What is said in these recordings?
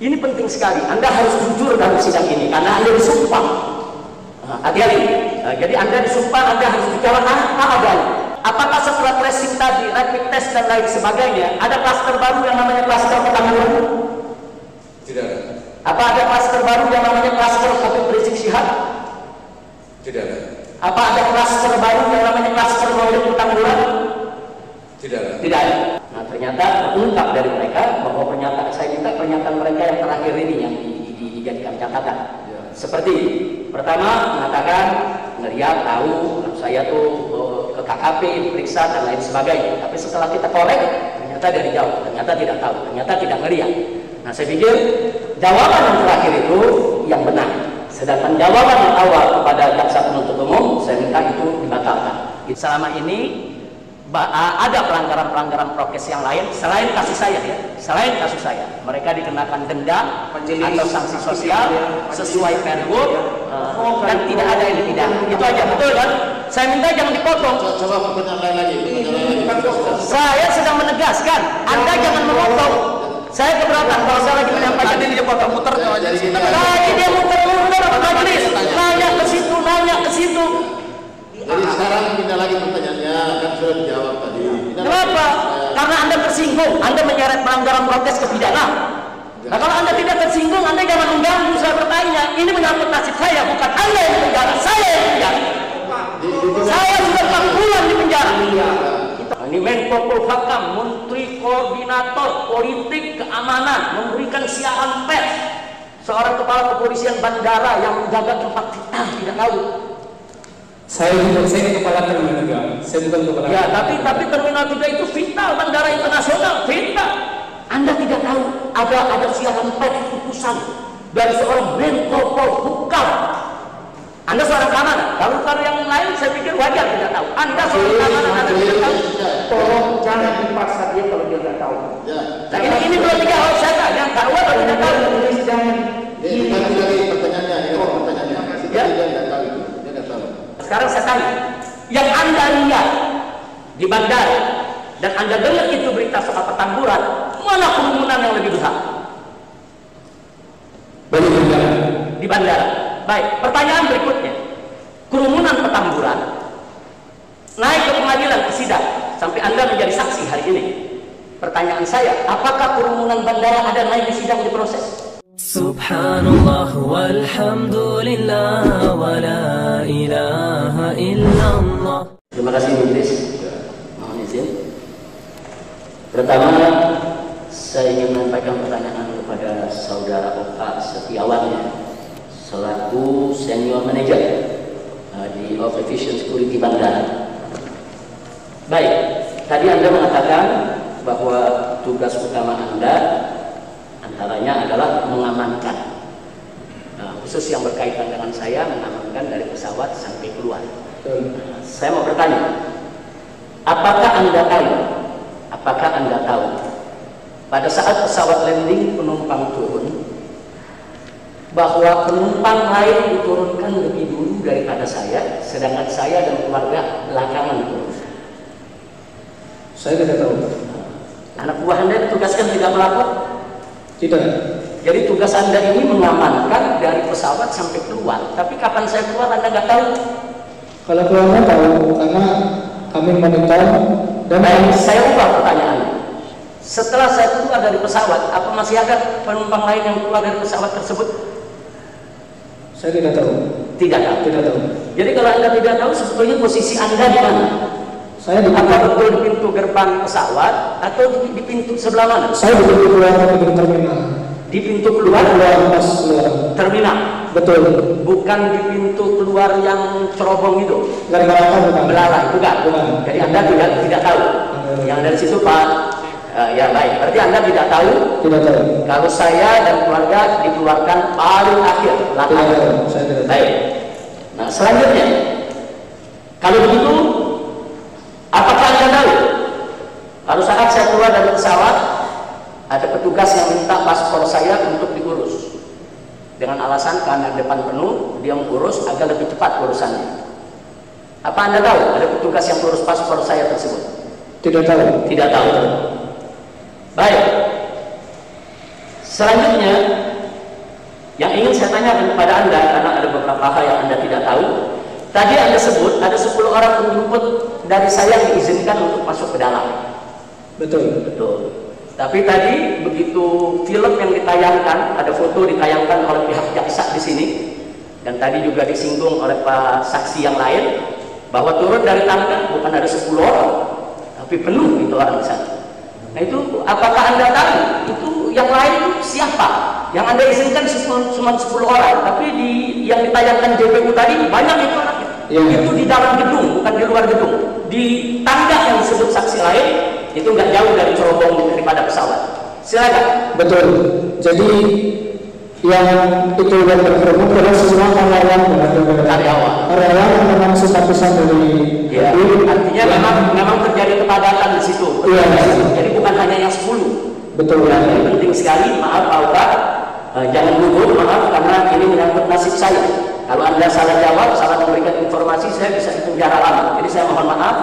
Ini penting sekali. Anda harus jujur dalam sidang ini karena Anda disumpah. Hati-hati. Jadi Anda disumpah, Anda harus bicara apa adanya. Apakah setelah tracing tadi, rapid test dan lain sebagainya, ada klaster baru yang namanya klaster Petamburan? Tidak ada. Apa ada klaster baru yang namanya klaster Habib Rizik Syihab? Tidak ada. Apa ada klaster baru yang namanya klaster Maulid Petamburan? Tidak ada. Tidak ada. Nah, ternyata terungkap dari mereka bahwa pernyataan saya minta pernyataan mereka yang terakhir ini yang dijadikan catatan. Ya. Seperti pertama mengatakan ngeliat tahu saya tuh ke KKP diperiksa dan lain sebagainya. Tapi setelah kita korek ternyata dari jauh, ternyata tidak tahu, ternyata tidak ngeliat. Nah, saya pikir jawaban yang terakhir itu yang benar. Sedangkan jawaban yang awal kepada jaksa penuntut umum saya minta itu dibatalkan. Selama ini ada pelanggaran-pelanggaran prokes yang lain selain kasus saya ya, selain kasus saya, mereka dikenakan denda atau sanksi sosial sesuai Pergub dan tidak ada yang dipidana. Itu aja, betul kan? Saya minta jangan dipotong. Coba pertanyaan lain lagi. Saya sedang menegaskan, Anda jangan memotong. Saya keberatan kalau saya lagi menyampaikan ini dia potong-muter. Lagi dia muter-muter majelis, nanya ke situ, nanya ke situ. Jadi sekarang pindah lagi pertanyaannya, kan sudah dijawab tadi. Kenapa? Karena Anda tersinggung, Anda menyeret pelanggaran prokes ke pidana. Nah, kalau Anda tidak tersinggung, Anda jangan mengganggu saya bertanya. Ini menyangkut nasib saya, bukan Anda yang di penjara, saya yang di penjara. Saya sudah 4 bulan di penjara. Ini Menko Polhukam, Menteri Koordinator Politik Keamanan, memberikan siaran pers. Seorang kepala kepolisian bandara yang menjaga tempat kita tidak tahu. Saya kepala terminal 3. Saya bukan kepala. Ya, tapi terminal 3 itu vital, bandara internasional, vital. Anda tidak tahu ada siaran pers utusan dari seorang Menko Polhukam. Anda seorang keamanan. Kalau yang lain saya pikir wajar tidak tahu. Anda seorang keamanan, Anda tidak tahu. Tolong jangan dipaksa dia kalau dia tidak tahu. Nah, ini belum 3 hal saya yang tahu atau tidak tahu. Ini lagi pertanyaannya, Ya. Dia tidak tahu. Dia tidak tahu. Sekarang saya tanya, yang Anda lihat di bandara dan Anda dengar itu berita soal Petamburan, mana kerumunan yang lebih besar? Di bandara. Baik, pertanyaan berikutnya. Kerumunan Petamburan naik ke pengadilan, ke sidang, sampai Anda menjadi saksi hari ini. Pertanyaan saya, apakah kerumunan bandara ada naik di sidang diproses? Subhanallah walhamdulillah wa la ilaha illallah. Terima kasih Majelis. Mohon izin. Pertama, saya ingin menyampaikan pertanyaan kepada saudara Oka Setiawan ya, selaku senior manager di Of Efficient Security Bandara. Baik, tadi Anda mengatakan bahwa tugas utama Anda antaranya adalah mengamankan, khusus yang berkaitan dengan saya, mengamankan dari pesawat sampai keluar. Saya mau bertanya, apakah Anda tahu pada saat pesawat landing penumpang turun bahwa penumpang lain diturunkan lebih dulu daripada saya, sedangkan saya dan keluarga belakangan turun? Saya tidak tahu. Anak buah Anda ditugaskan tidak melapor? Tidak. Jadi tugas Anda ini mengamankan dari pesawat sampai keluar. Tapi kapan saya keluar Anda nggak tahu? Kalau keluarga tahu, karena kami monitor dan saya ubah pertanyaannya. Setelah saya keluar dari pesawat, apa masih ada penumpang lain yang keluar dari pesawat tersebut? saya tidak tahu. Tidak tahu. Tidak tahu. Jadi kalau Anda tidak tahu, sebetulnya posisi Anda di mana? Saya di betul di pintu gerbang pesawat atau di pintu sebelah mana? Saya di pintu keluar dari terminal. Di pintu keluar pas keluar terminal. Betul. Bukan di pintu keluar yang cerobong itu. Gara-gara bukan. Belalai, bukan. Jadi Anda tidak tahu. Yang dari situ Pak, ya baik. Berarti Anda tidak tahu. Tidak tahu. Kalau saya dan keluarga dikeluarkan paling akhir. Tidak tahu. Saya tidak tahu. Baik. Nah selanjutnya, kalau begitu, apakah Anda tahu? Kalau saat saya keluar dari pesawat, ada petugas yang minta paspor saya untuk diurus. Dengan alasan karena depan penuh, dia mengurus agar lebih cepat urusannya. Apa Anda tahu ada petugas yang mengurus paspor saya tersebut? Tidak tahu. Tidak tahu. Baik. Selanjutnya, yang ingin saya tanyakan kepada Anda, karena ada beberapa hal yang Anda tidak tahu. Tadi Anda sebut ada 10 orang penjemput dari saya yang diizinkan untuk masuk ke dalam. Betul. Betul. Tapi tadi begitu film yang ditayangkan, ada foto ditayangkan oleh pihak jaksa di sini, dan tadi juga disinggung oleh Pak saksi yang lain, bahwa turun dari tangga bukan ada 10 orang, tapi penuh itu orang di sana. Nah itu apakah Anda tahu itu yang lain siapa? Yang Anda izinkan cuma 10 orang, tapi yang ditayangkan JPU tadi banyak itu orangnya. Itu di dalam gedung, bukan di luar gedung. Di tangga yang disebut saksi lain, itu nggak jauh dari cerobong daripada pesawat. Silakan. Betul. Jadi yang itu yang berkerumun adalah semua karyawan yang memang simpatisan dari ya, artinya memang terjadi kepadatan di situ. Iya. Jadi bukan hanya yang 10. Betul. Ya, ini penting sekali. Maaf Pak Uka, jangan dulu maaf karena ini menyangkut nasib saya. Kalau Anda salah jawab, salah memberikan informasi, saya bisa dipenjara lama. Jadi saya mohon maaf,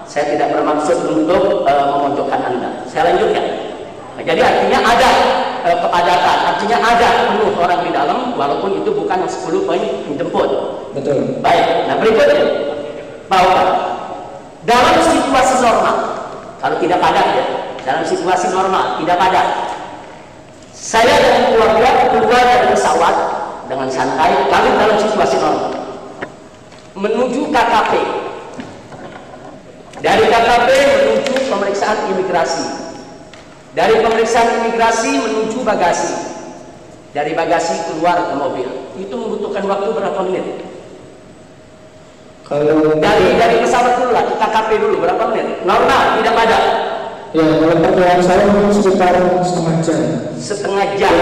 saya tidak bermaksud untuk memojokkan Anda. Saya lanjutkan. Nah, jadi artinya ada kepadatan, artinya ada penuh orang di dalam, walaupun itu bukan 10 poin penjemput. Betul. Baik, nah berikutnya, bahwa dalam situasi normal, kalau tidak padat ya, dalam situasi normal, tidak padat, saya dan keluarga keluar dari pesawat dengan santai, kami dalam situasi normal, menuju KKP. Dari KKP menuju pemeriksaan imigrasi. Dari pemeriksaan imigrasi menuju bagasi. Dari bagasi keluar ke mobil. Itu membutuhkan waktu berapa menit? Kalau dari pesawat dulu lah, ke KKP dulu berapa menit? Normal, tidak padat. ya, kalau perkiraan saya mungkin sekitar setengah jam. Setengah jam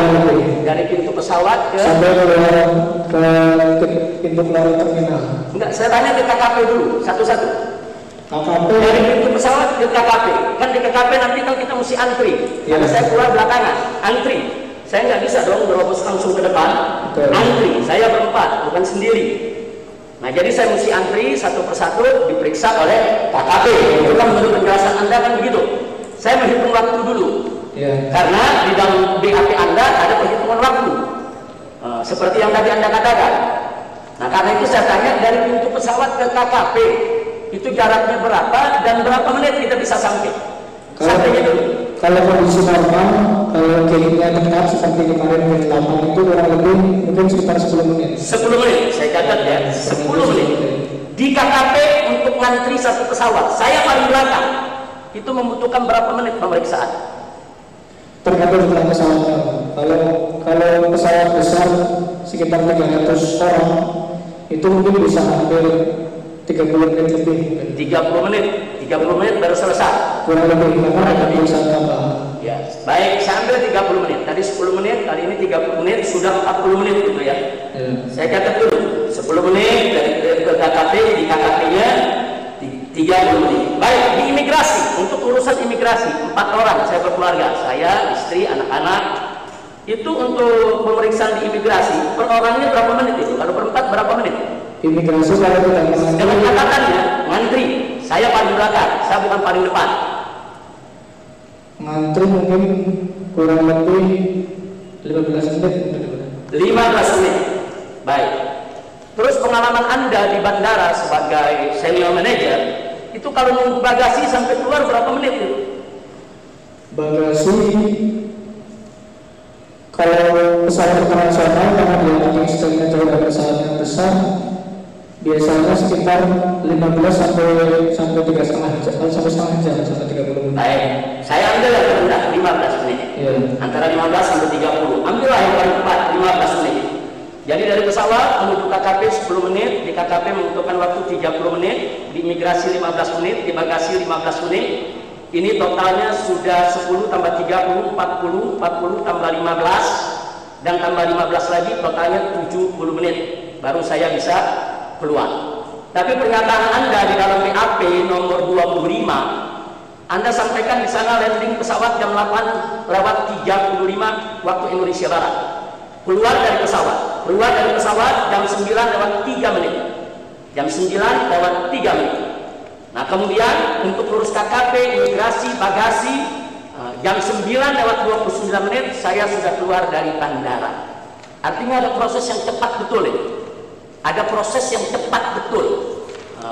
dari pintu pesawat ke sampai ke pintu keluar terminal. Enggak, saya tanya ke KKP dulu, satu-satu. KKP Dari pintu pesawat ke KKP. Kan di KKP nanti kan kita mesti antri. Karena saya keluar belakangan, antri. Saya nggak bisa dong berobos langsung ke depan. Betul. Antri, saya berempat, bukan sendiri. Nah, jadi saya mesti antri satu persatu diperiksa oleh KKP. Itu kan menurut penjelasan Anda kan begitu. Saya menghitung waktu dulu. ya. Karena di dalam BAP Anda ada perhitungan waktu. Seperti yang tadi Anda katakan. Nah, karena itu saya tanya dari pintu pesawat ke KKP itu jaraknya berapa dan berapa menit kita bisa sampai? Sampainya dulu. Kalau kondisi normal, kalau gate-nya dekat seperti kemarin gate 8 itu kurang lebih mungkin sekitar 10 menit. 10 menit, saya catat ya, 10 menit. Di KKP untuk ngantri satu pesawat, saya paling belakang. Itu membutuhkan berapa menit pemeriksaan? Tergantung dengan pesawatnya. Kalau pesawat besar sekitar 300 orang itu mungkin bisa hampir 30 menit lebih. 30 menit, 30 menit baru selesai. Kurang lebih karena ada perusahaan tambah. Ya, baik, saya ambil 30 menit. Tadi 10 menit, kali ini 30 menit, sudah 40 menit gitu ya. Saya catat dulu, 10 menit dari ke KKP, di KKP-nya 30 menit. Baik, di imigrasi, untuk urusan imigrasi 4 orang saya berkeluarga, saya, istri, anak-anak. Itu untuk pemeriksaan di imigrasi, per orangnya berapa menit itu? Kalau berempat berapa menit? Imigrasi kalau tidak mengantri, Dengan catatannya, ngantri, saya paling belakang, saya bukan paling depan. ngantri mungkin kurang lebih 15 menit. 15 menit. Baik. Terus pengalaman Anda di bandara sebagai senior manager, itu kalau nunggu bagasi sampai keluar berapa menit itu? Bagasi kalau pesawat internasional karena dia landing stage-nya jauh dari pesawat yang besar, biasanya sekitar 15 sampai 3,5 jam, sampai setengah jam, sampai 30 menit. Baik, saya ambil yang terendah 15 menit. Iya. Antara 15 sampai 30. Ambillah yang paling cepat 15 menit. Jadi dari pesawat menuju KKP 10 menit, di KKP membutuhkan waktu 30 menit, di imigrasi 15 menit, di bagasi 15 menit. Ini totalnya sudah 10 tambah 30, 40, 40 tambah 15, dan tambah 15 lagi totalnya 70 menit. Baru saya bisa keluar. Tapi pernyataan Anda di dalam BAP nomor 25, Anda sampaikan di sana landing pesawat jam 8:35 waktu Indonesia Barat. Keluar dari pesawat jam 9:03 menit. Jam 9:03 menit. Nah, kemudian untuk urus KKP, imigrasi, bagasi, jam 9:29 saya sudah keluar dari bandara. Artinya ada proses yang cepat betul ini. Ada proses yang cepat betul.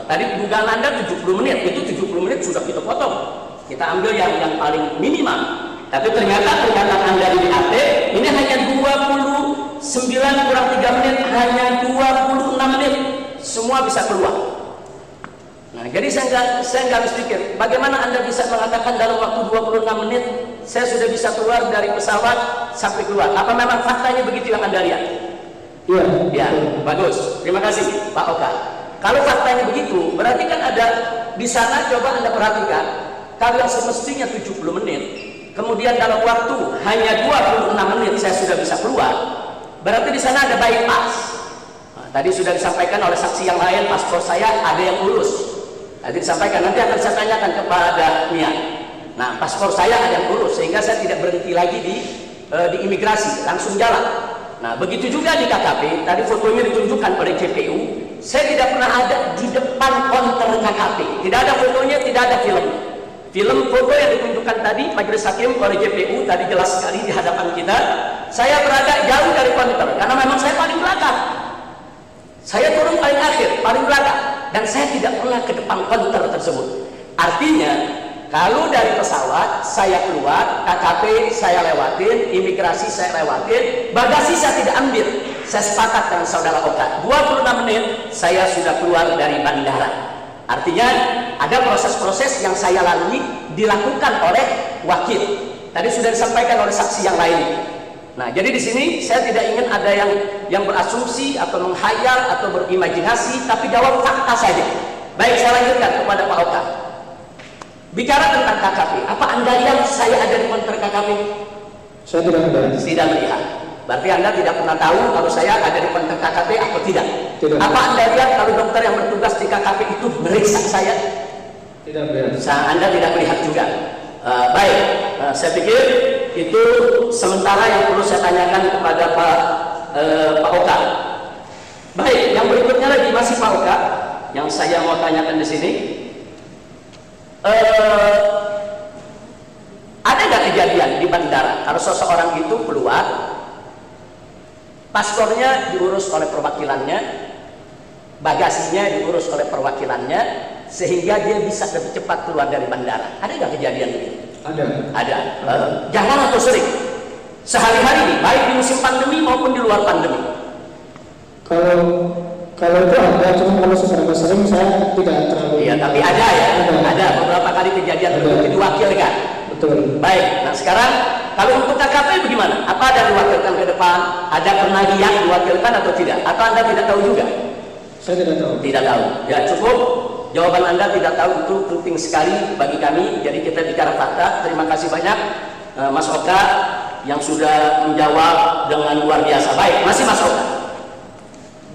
Tadi dugaan Anda 70 menit, itu 70 menit sudah kita potong. Kita ambil yang paling minimal. Tapi ternyata pernyataan Anda di BAP ini hanya 29 kurang 3 menit, hanya 26 menit. Semua bisa keluar. Nah, jadi saya nggak habis pikir, bagaimana Anda bisa mengatakan dalam waktu 26 menit saya sudah bisa keluar dari pesawat sampai keluar? Apa memang faktanya begitu yang Anda lihat? Iya. Ya, bagus. Terima kasih, Pak Oka. Kalau faktanya begitu, berarti kan ada di sana, coba Anda perhatikan, kalau yang semestinya 70 menit, kemudian dalam waktu hanya 26 menit saya sudah bisa keluar, berarti di sana ada bypass. Nah, tadi sudah disampaikan oleh saksi yang lain, paspor saya ada yang urus. Tadi disampaikan, nanti akan saya tanyakan kepada Nia. Nah, paspor saya ada yang urus, sehingga saya tidak berhenti lagi di imigrasi, langsung jalan. Nah, begitu juga di KKP, tadi fotonya ditunjukkan oleh JPU, saya tidak pernah ada di depan konter KKP. Tidak ada fotonya, tidak ada film. Film foto yang ditunjukkan tadi majelis hakim oleh JPU tadi jelas sekali di hadapan kita. Saya berada jauh dari konter karena memang saya paling belakang. Saya turun paling akhir, paling belakang, dan saya tidak pernah ke depan konter tersebut. Artinya, kalau dari pesawat saya keluar, KKP saya lewatin, imigrasi saya lewatin, bagasi saya tidak ambil. Saya sepakat dengan saudara Oka, 26 menit saya sudah keluar dari bandara. Artinya ada proses-proses yang saya lalui dilakukan oleh wakil. Tadi sudah disampaikan oleh saksi yang lain. Nah, jadi di sini saya tidak ingin ada yang berasumsi atau menghayal atau berimajinasi, tapi jawab fakta saja. Baik, saya lanjutkan kepada Pak Oka. Bicara tentang KKP, apa Anda lihat saya ada di konter KKP? Saya tidak ada. Tidak melihat. Berarti Anda tidak pernah tahu kalau saya ada di konter KKP atau tidak? Tidak. Apa Anda lihat kalau dokter yang bertugas di KKP itu meriksa saya? Tidak melihat. Anda tidak melihat juga. Baik, saya pikir itu sementara yang perlu saya tanyakan kepada Pak Oka. Baik, yang berikutnya lagi masih Pak Oka, yang saya mau tanyakan di sini. Ada nggak kejadian di bandara kalau seseorang itu keluar, paspornya diurus oleh perwakilannya, bagasinya diurus oleh perwakilannya, sehingga dia bisa lebih cepat keluar dari bandara? Ada nggak kejadian begitu? Ada. Jarang atau sering? Sehari-hari nih, baik di musim pandemi maupun di luar pandemi. Kalau itu ada, cuma kalau seberapa sering saya tidak terlalu. Iya, tapi ada ya. Ada beberapa kali kejadian begitu diwakilkan. Betul. Baik. Nah sekarang kalau untuk KKP bagaimana? Apa ada diwakilkan ke depan? Ada pernah yang diwakilkan atau tidak? Atau Anda tidak tahu juga? Saya tidak tahu. Tidak tahu. Ya cukup. Jawaban Anda tidak tahu itu penting sekali bagi kami. Jadi kita bicara fakta. Terima kasih banyak Mas Oka yang sudah menjawab dengan luar biasa. Baik, masih Mas Oka.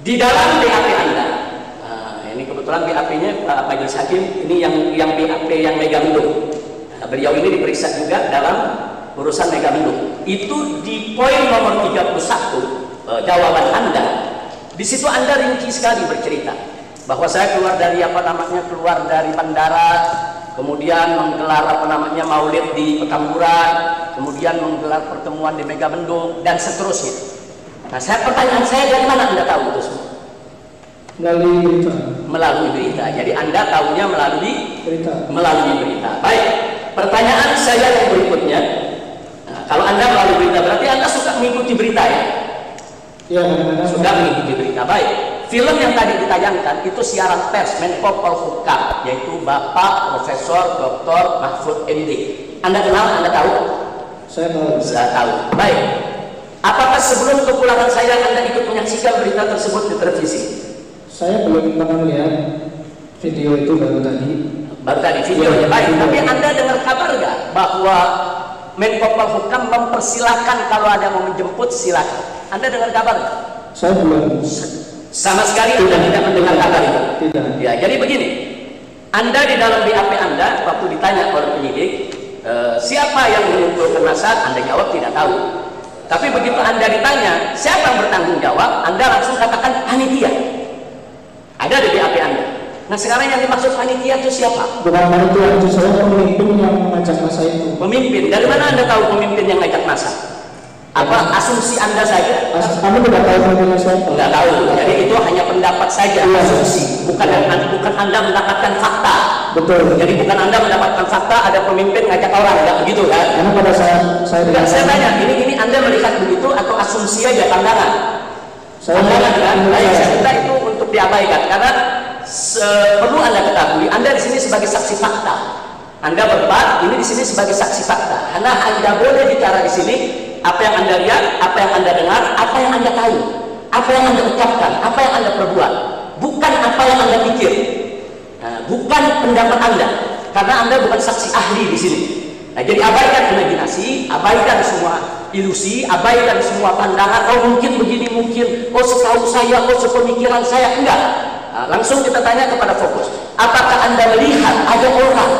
Di dalam BAP Anda, ini kebetulan BAP-nya Pak Majelis Hakim, ini yang BAP yang Megamendung. Beliau ini diperiksa juga dalam urusan Megamendung. Itu di poin nomor 31 jawaban Anda. Di situ Anda rinci sekali bercerita bahwa saya keluar dari bandara, kemudian menggelar maulid di Petamburan, kemudian menggelar pertemuan di Megamendung dan seterusnya. Nah, pertanyaan saya, dari mana Anda tahu itu semua? Melalui berita. Melalui berita. Jadi Anda tahunya melalui berita. Baik. Pertanyaan saya yang berikutnya, kalau Anda melalui berita, berarti Anda suka mengikuti berita ya? Iya, kadang-kadang Sudah mengikuti berita. Baik. Film yang tadi ditayangkan itu siaran pers Menko Polhukam, yaitu Bapak Profesor Dr. Mahfud MD. Anda kenal? Anda tahu? saya tahu. Saya tahu. Baik. Apakah sebelum kepulangan saya Anda ikut menyaksikan berita tersebut di televisi? Saya belum pernah melihat video itu, baru tadi. Baru tadi videonya. Baik. Tapi Anda dengar kabar nggak bahwa Menko Polhukam mempersilahkan kalau ada mau menjemput silakan? Anda dengar kabar nggak? Saya belum. Sama sekali Anda tidak mendengar kabar itu. Tidak. Ya, jadi begini. Anda di dalam BAP Anda waktu ditanya oleh penyidik, siapa yang mengumpulkan massa, Anda jawab tidak tahu. Tapi begitu Anda ditanya siapa yang bertanggung jawab, Anda langsung katakan panitia. Ada di BAP Anda. Nah sekarang yang dimaksud panitia itu siapa? Bukan panitia, itu saya pemimpin yang mengajak masa itu. Pemimpin. Dari mana Anda tahu pemimpin yang ngajak masa? Apa asumsi Anda saja? Anda tidak tahu pemimpinnya siapa? Enggak tahu. Jadi itu hanya pendapat saja, asumsi. Bukan Anda mendapatkan fakta. Betul. Jadi bukan Anda mendapatkan fakta ada pemimpin ngajak orang, enggak begitu kan? Karena pada saat saya Enggak, saya tanya, ini Anda melihat begitu atau asumsi aja pandangan? Pandangan kan? Baik, saya minta itu untuk diabaikan karena perlu Anda ketahui, Anda di sini sebagai saksi fakta. Anda berdebat, ini di sini sebagai saksi fakta. Karena Anda boleh bicara di sini apa yang Anda lihat, apa yang Anda dengar, apa yang Anda tahu, apa yang Anda ucapkan, apa yang Anda perbuat, bukan apa yang Anda pikir. Nah, bukan pendapat Anda, karena Anda bukan saksi ahli di sini. Nah, jadi abaikan imajinasi, abaikan semua ilusi, abaikan semua pandangan. Oh mungkin begini, mungkin. Oh setahu saya, oh sepemikiran saya, enggak. Nah, langsung kita tanya kepada fokus. Apakah Anda melihat ada orang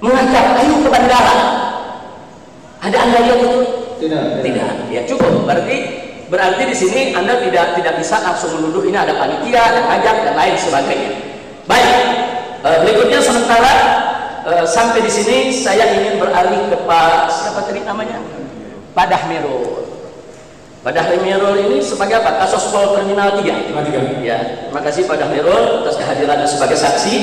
mengajak ayo ke bandara? Ada Anda lihat itu? Tidak. Ya cukup. Berarti di sini Anda tidak bisa langsung menuduh ini ada panitia, ada ngajak dan lain sebagainya. Baik. Berikutnya sementara sampai di sini saya ingin beralih ke Pak siapa tadi namanya? Pak Dahmirul. Pak Dahmirul ini sebagai apa? Kasus Pol Terminal 3. Ya, terima kasih Pak Dahmirul atas kehadirannya sebagai saksi.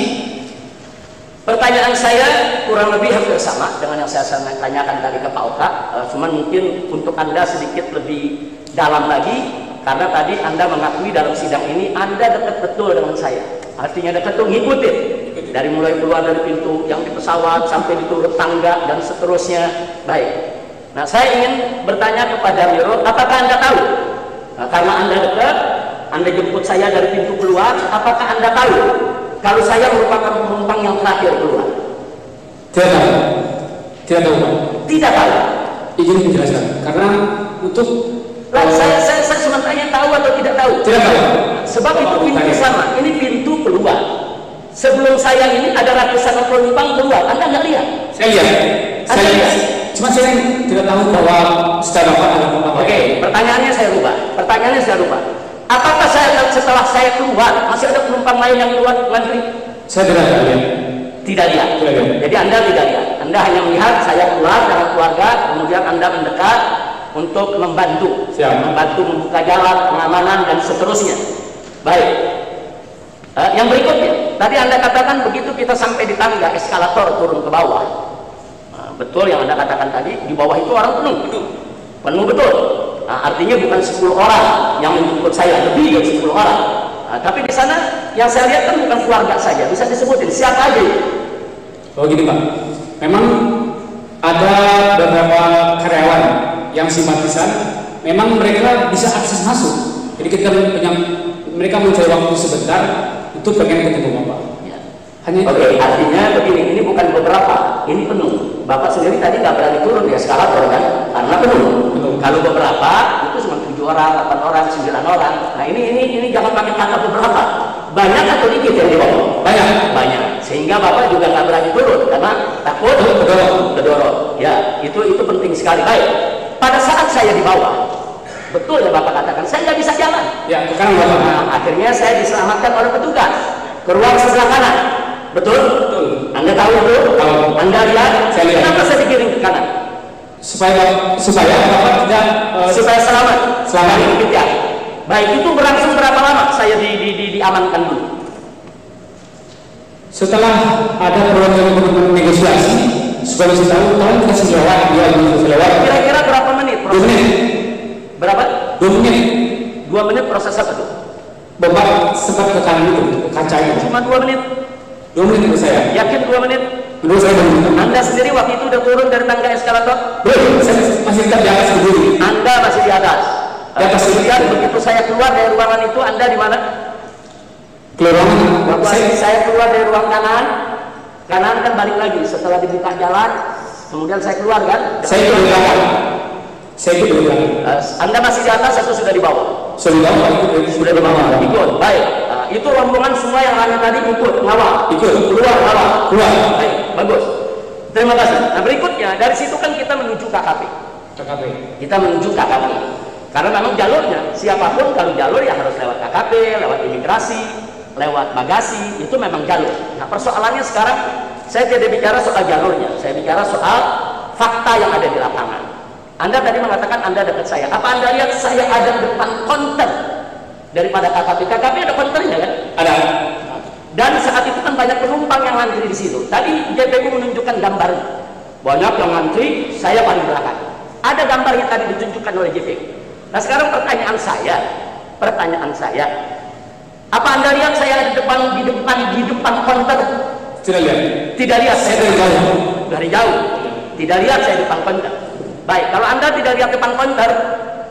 Pertanyaan saya kurang lebih hampir sama dengan yang saya tanyakan tadi ke Pak Oka, cuman mungkin untuk Anda sedikit lebih dalam lagi karena tadi Anda mengakui dalam sidang ini Anda dekat betul dengan saya. Artinya dekat itu ngikutin dari mulai keluar dari pintu yang di pesawat sampai di turun tangga dan seterusnya. Baik. Nah, saya ingin bertanya kepada Miro, apakah Anda tahu? Nah, karena Anda dekat, Anda jemput saya dari pintu keluar, apakah Anda tahu kalau saya merupakan penumpang yang terakhir keluar? Tidak tahu. Tidak tahu, Pak. Tidak tahu. Izin menjelaskan. Karena untuk saya cuma tanya tahu atau tidak tahu? tidak tahu. Sebab itu pintu sama. Ini pintu keluar. Sebelum saya ini ada ratusan penumpang keluar. Anda nggak lihat? Saya lihat. Saya lihat. Cuma saya tidak tahu bahwa secara apa. Oke, pertanyaannya saya rubah. Apakah setelah saya keluar masih ada penumpang lain yang keluar ngantri? Saya tidak lihat. Tidak lihat. Jadi Anda tidak lihat. Anda hanya melihat saya keluar dengan keluarga, kemudian Anda mendekat untuk membantu, membantu membuka jalan, pengamanan dan seterusnya. Baik. Yang berikutnya, tadi Anda katakan begitu kita sampai di tangga eskalator turun ke bawah. Betul yang Anda katakan tadi, di bawah itu orang penuh betul. Nah, artinya bukan 10 orang yang menjemput saya, lebih dari 10 orang. Nah, tapi di sana yang saya lihat kan bukan keluarga saja, bisa disebutin siapa aja. Oh gini Pak, memang ada beberapa karyawan yang simpatisan, memang mereka bisa akses masuk. Jadi ketika mereka mencari waktu sebentar, itu pengen ketemu Bapak. Oke, artinya begini, ini bukan beberapa, ini penuh. Bapak sendiri tadi nggak berani turun di eskalator kan, karena penuh. Kalau beberapa itu cuma 7 orang, 8 orang, 9 orang. Nah ini jangan pakai kata beberapa. Banyak atau dikit yang di bawah? Banyak. Sehingga Bapak juga nggak berani turun karena takut kedorong. Ya, itu penting sekali. Baik. Pada saat saya di bawah, betul yang Bapak katakan, saya nggak bisa jalan. Ya, sekarang Bapak. Nah, akhirnya saya diselamatkan oleh petugas ke ruang sebelah kanan. Betul? Anda tahu itu? Tahu. Anda lihat? Saya lihat. Kenapa saya dikirim ke kanan? Supaya Bapak tidak supaya selamat. Selamat. Ya. Baik, itu berlangsung berapa lama saya diamankan dulu? Setelah ada program negosiasi, supaya bisa tahu, tolong kasih lewat, dia bisa lewat. Kira-kira berapa menit? 2 menit. Berapa? 2 menit. 2 menit proses apa tuh? Bapak sempat ke kanan itu, ke kaca itu. Cuma 2 menit. 2 menit menurut saya. Yakin 2 menit? Menurut saya 2 menit. Anda sendiri waktu itu udah turun dari tangga eskalator? Belum, saya masih tetap di atas berdiri. Anda masih di atas. Di atas. Kemudian begitu saya keluar dari ruangan itu, Anda di mana? Keluar. Saya keluar dari ruang kanan kan balik lagi setelah dibuka jalan, kemudian saya keluar kan? Saya ikut di belakang. Anda masih di atas atau sudah di bawah? Sudah di bawah. Ikut. Baik. Itu rombongan semua yang lain tadi ikut ngawal. Keluar. Baik, bagus. Terima kasih. Nah berikutnya dari situ kan kita menuju KKP. Kita menuju KKP. Karena memang jalurnya siapapun kalau jalur ya harus lewat KKP, lewat imigrasi, lewat bagasi, itu memang jalur. Nah, persoalannya sekarang saya tidak bicara soal jalurnya, saya bicara soal fakta yang ada di lapangan. Anda tadi mengatakan Anda dekat saya. Apa Anda lihat saya ada depan konter daripada KKP? KKP ada konternya kan? Ada. Dan saat itu kan banyak penumpang yang ngantri di situ. Tadi JPU menunjukkan gambarnya. Banyak yang ngantri, saya paling belakang. Ada gambar yang tadi ditunjukkan oleh JPU. Nah, sekarang pertanyaan saya, apa Anda lihat saya di depan konter? Tidak lihat. Tidak lihat, saya dari jauh. Dari jauh. Tidak lihat saya depan konter. Baik, kalau Anda tidak lihat depan konter,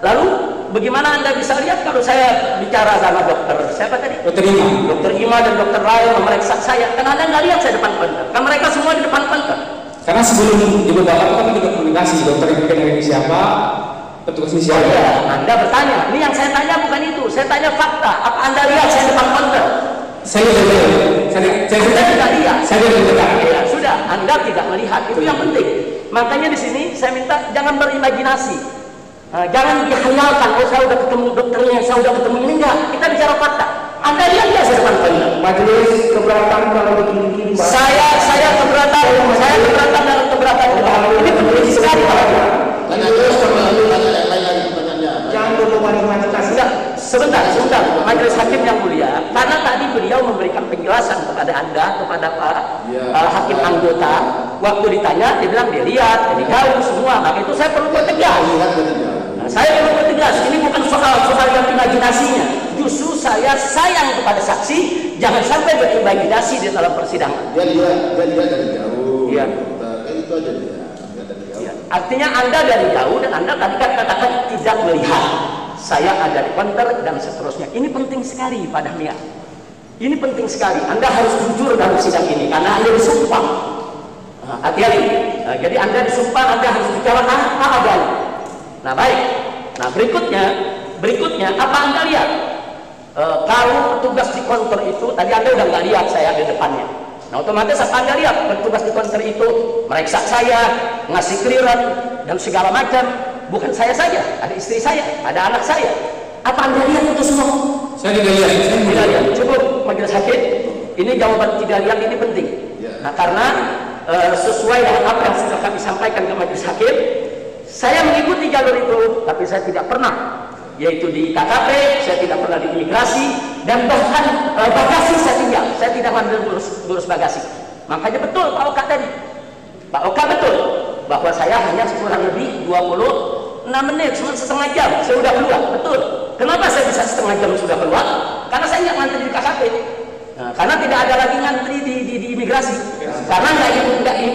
lalu bagaimana Anda bisa lihat kalau saya bicara sama dokter siapa tadi? Dokter Ima dan dokter Rai memeriksa saya. Karena Anda nggak lihat saya depan konter. Kan mereka semua di depan konter. Karena sebelum ibu bapak kami juga komunikasi, dokter yang ini siapa, petugasnya siapa. Oh, iya, Anda bertanya. Ini yang saya tanya bukan itu. Saya tanya fakta. Apa Anda lihat saya depan konter? Saya tidak lihat. Anda tidak lihat. Saya tidak lihat. Ya, sudah. Anda tidak melihat. Itu yang penting. Makanya di sini saya minta jangan berimajinasi. Jangan dihayalkan. Oh, saya udah ketemu dokternya, saya udah ketemu ini. Enggak. Kita bicara fakta. Anda lihat nggak saya depan konter? Majelis keberatan kalau begini-begini. Saya keberatan. Saya keberatan dalam keberatan. Ini penting sekali. Tanya terus kembali, tanya yang lain lagi pertanyaannya. Jangan berkomunikasi. Sebentar, Majelis Hakim yang mulia, karena tadi beliau memberikan penjelasan kepada Anda, kepada Pak Hakim anggota, waktu ditanya, dia bilang dia lihat, dia jauh semua, maka itu saya perlu bertegas. Saya perlu bertegas, ini bukan soal yang imajinasinya. Justru saya sayang kepada saksi, jangan sampai berimajinasi di dalam persidangan. Dia lihat dari jauh. Iya. Itu aja dia. Ya. Artinya Anda dari jauh dan Anda tadi katakan tidak melihat saya ada di konter dan seterusnya. Ini penting sekali Pak Dahlia. Ini penting sekali. Anda harus jujur dalam sidang ini karena Anda disumpah. Hati-hati. Jadi Anda disumpah, Anda harus bicara apa adanya. Nah, baik. Nah, berikutnya apa Anda lihat? Kalau petugas di konter itu tadi Anda udah nggak lihat saya di depannya. Nah, otomatis apa Anda lihat petugas di konter itu meriksa saya, ngasih clearance dan segala macam. Bukan saya saja, ada istri saya, ada anak saya. Apa Anda lihat itu semua? Saya tidak lihat. Tidak lihat. Cukup Majelis Hakim. Ini jawaban tidak lihat ini penting. Nah, karena sesuai dengan apa yang sudah kami sampaikan ke Majelis Hakim, saya mengikuti jalur itu, tapi saya tidak pernah, yaitu di KKP, saya tidak pernah di imigrasi, dan bahkan bagasi saya tinggal. Saya tidak mandiri ngurus bagasi. Makanya betul Pak Oka tadi. Pak Oka betul bahwa saya hanya kurang lebih 26 menit, cuma setengah jam saya sudah keluar. Betul. Kenapa saya bisa setengah jam sudah keluar? Karena saya nggak ngantri di KKP. Nah, karena tidak ada lagi ngantri di imigrasi. Karena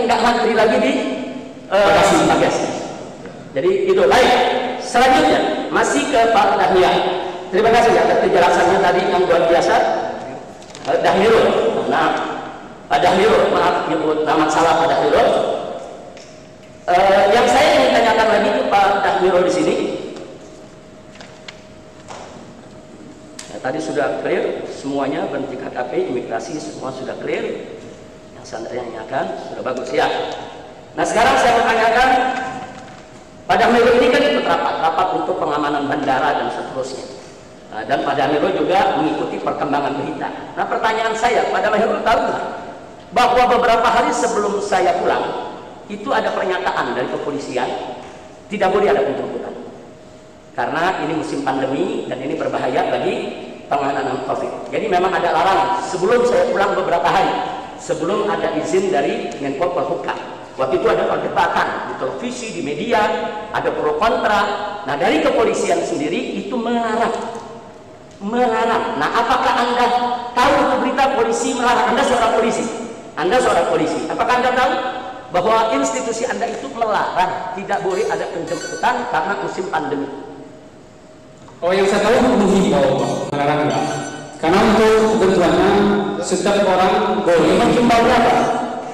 nggak ngantri lagi di bagasi. Jadi itu baik. Selanjutnya masih ke Pak Dahlia. Terima kasih atas penjelasannya tadi yang luar biasa. Dahmirul. Nah, Pak Dahmirul, maaf nyebut nama salah Pak Dahmirul. Yang saya ingin tanyakan lagi ke Pak Dahmirul di sini. Ya, tadi sudah clear semuanya, berhenti KKP, imigrasi semua sudah clear. Yang saya tanyakan sudah bagus ya. Nah, sekarang saya mau tanyakan Pak Dahmirul ini kan ikut rapat untuk pengamanan bandara dan seterusnya. Dan Pak Dahmirul juga mengikuti perkembangan berita. Nah, pertanyaan saya, Pak Dahmirul tahu nggak bahwa beberapa hari sebelum saya pulang itu ada pernyataan dari kepolisian tidak boleh ada penjemputan karena ini musim pandemi dan ini berbahaya bagi penanganan COVID. Jadi memang ada larangan sebelum saya pulang beberapa hari sebelum ada izin dari Menko Polhukam. Waktu itu ada perdebatan di televisi, di media, ada pro kontra. Nah, dari kepolisian sendiri itu melarang. Nah, apakah Anda tahu itu berita polisi melarang? Anda seorang polisi. Apakah Anda tahu bahwa institusi Anda itu melarang tidak boleh ada penjemputan karena musim pandemi? Oh, yang saya tahu menghimbau, melarang enggak. Karena untuk kebutuhannya setiap orang boleh. Menghimbau apa?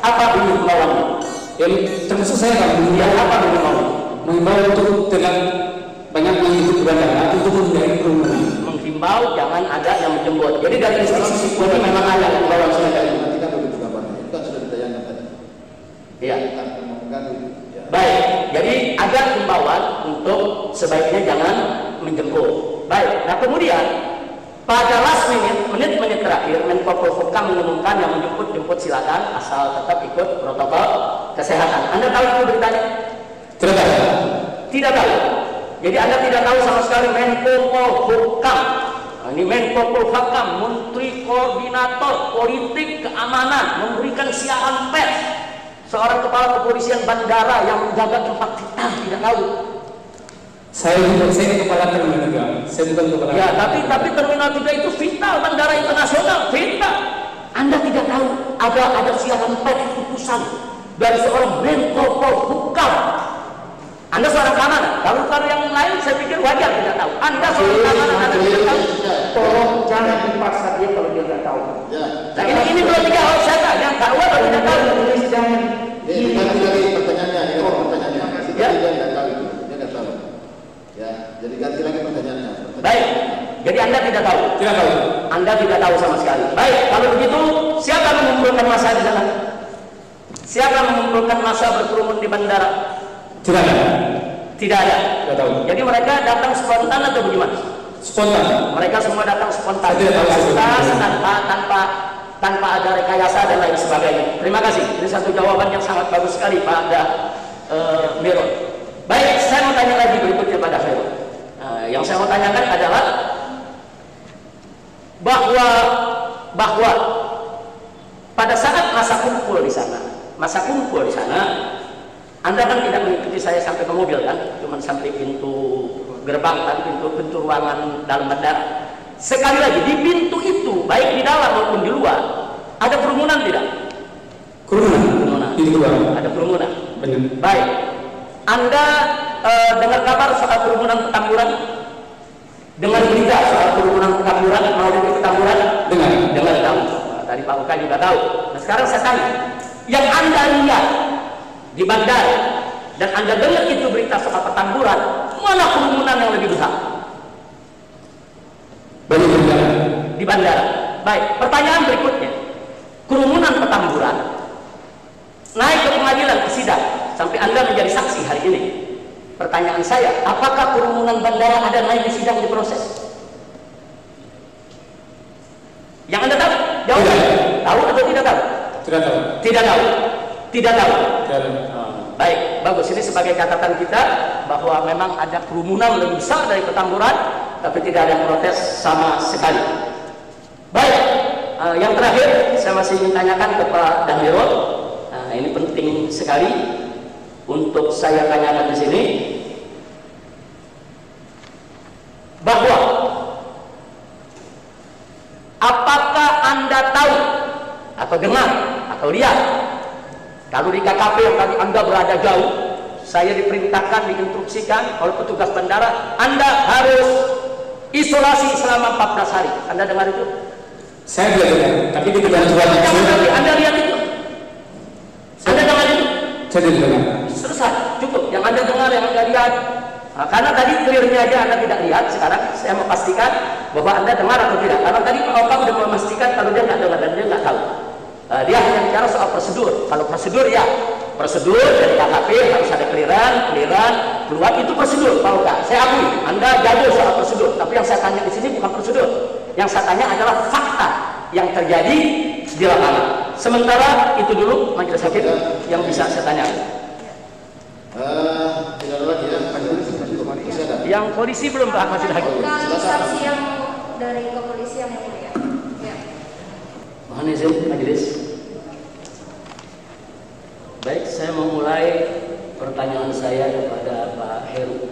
Apa himbauannya? Yang termasuk saya kan mengimbau untuk tidak banyak mengikuti bandara untuk menghindari kerumunan. Menghimbau jangan ada yang menjemput. Jadi dari institusi ini memang ada himbauan semacam ini. Kita begitu kabarnya. Itu kan sudah ditayangkan tadi. Iya. Baik. Jadi ada himbauan untuk sebaiknya jangan menjemput. Baik. Nah, kemudian pada last menit terakhir terakhir Menko Polhukam mengumumkan yang menjemput silakan asal tetap ikut protokol kesehatan. Anda tahu itu beritanya? Tidak tahu. Tidak tahu. Jadi Anda tidak tahu sama sekali Menko Polhukam. Nah, ini Menko Polhukam, Menteri Koordinator Politik Keamanan, memberikan siaran pers. Seorang kepala kepolisian bandara yang menjaga tempat kita tidak tahu. Saya kepala terminal 3. Saya bukan kepala. Ya, tapi terminal 3 itu vital, bandara internasional vital. Anda tidak tahu ada siaran pers putusan dari seorang Menko Polhukam. Anda seorang keamanan. Kalau yang lain saya pikir wajar tidak tahu. Anda seorang keamanan, Anda tidak tahu. Tolong jangan dipaksa dia kalau dia tidak tahu. Ya. Nah, ini belum tiga hal saya yang tahu atau tidak tahu. Jangan. Ganti lagi pertanyaannya. Ya. Dia tidak tahu. Dia tidak tahu. Ya. Jadi ganti lagi pertanyaannya. Baik. Jadi Anda tidak tahu. Tidak tahu. Anda tidak tahu sama sekali. Baik. Kalau begitu, siapa mengumpulkan massa di sana? Siapa mengumpulkan massa berkerumun di bandara? Tidak ada. Tidak ada. Tidak tahu. Jadi mereka datang spontan atau bagaimana? Spontan. Mereka semua datang spontan. Saya tidak tahu. Tanpa ada rekayasa dan lain sebagainya. Terima kasih. Ini satu jawaban yang sangat bagus sekali Pak Miro. Baik, saya mau tanya lagi berikutnya pada Miro. Yang saya mau tanyakan adalah bahwa pada saat masa kumpul di sana, Anda kan tidak mengikuti saya sampai ke mobil kan, cuma sampai pintu gerbang kan, pintu ruangan dalam bandara. Sekali lagi di pintu itu, baik di dalam maupun di luar, ada kerumunan tidak? Kerumunan. Di luar. Ada kerumunan. Benar. Baik. Anda dengar kabar soal kerumunan Petamburan? Dengar berita soal kerumunan Petamburan, mau di Petamburan? Dengar tahu. Tadi Pak Uka juga tahu. Nah sekarang saya tanya, yang Anda lihat di bandara dan Anda dengar itu berita soal Petamburan, mana kerumunan yang lebih besar? Di bandara. Baik, pertanyaan berikutnya. Kerumunan Petamburan naik ke pengadilan, ke sidang, sampai Anda menjadi saksi hari ini. Pertanyaan saya, apakah kerumunan bandara ada naik di sidang, di proses? Yang Anda tahu? Jawab. Tahu atau tidak tahu? Tidak tahu. Tidak tahu. Tidak tahu. Tidak tahu. Baik, bagus. Ini sebagai catatan kita bahwa memang ada kerumunan lebih besar dari Petamburan, tapi tidak ada protes sama sekali. Baik, yang terakhir saya masih ingin tanyakan ke Pak Danmiro. Ini penting sekali untuk saya tanyakan di sini, bahwa apakah Anda tahu atau dengar atau lihat kalau di KKP yang tadi Anda berada jauh, saya diperintahkan, diinstruksikan oleh petugas bandara, Anda harus isolasi selama 14 hari. Anda dengar itu? Saya tidak dengar, tapi di dalam surat Anda lihat itu? Anda dengar itu? saya tidak dengar. Selesai, cukup. Yang Anda dengar, yang Anda lihat. Nah, karena tadi clearnya aja Anda tidak lihat, sekarang saya mau pastikan bahwa Anda dengar atau tidak. Karena tadi Pak Oka sudah memastikan kalau dia nggak dengar dan dia nggak tahu. Dia hanya bicara soal prosedur. Kalau prosedur ya, prosedur dari KKP harus ada clearan, keluar, itu prosedur Pak Oka. Saya akui, Anda jago soal prosedur. Tapi yang saya tanya di sini bukan prosedur. Yang saya tanya adalah fakta yang terjadi di lapangan. Sementara itu dulu majelis hakim yang bisa saya tanya. Tidak ada lagi ya. Masih ada. Yang polisi belum Pak majelis hakim. Kalau saksi yang dari kepolisian yang mulia. Ya. Mohon izin majelis. Baik, saya memulai pertanyaan saya kepada Pak Heru.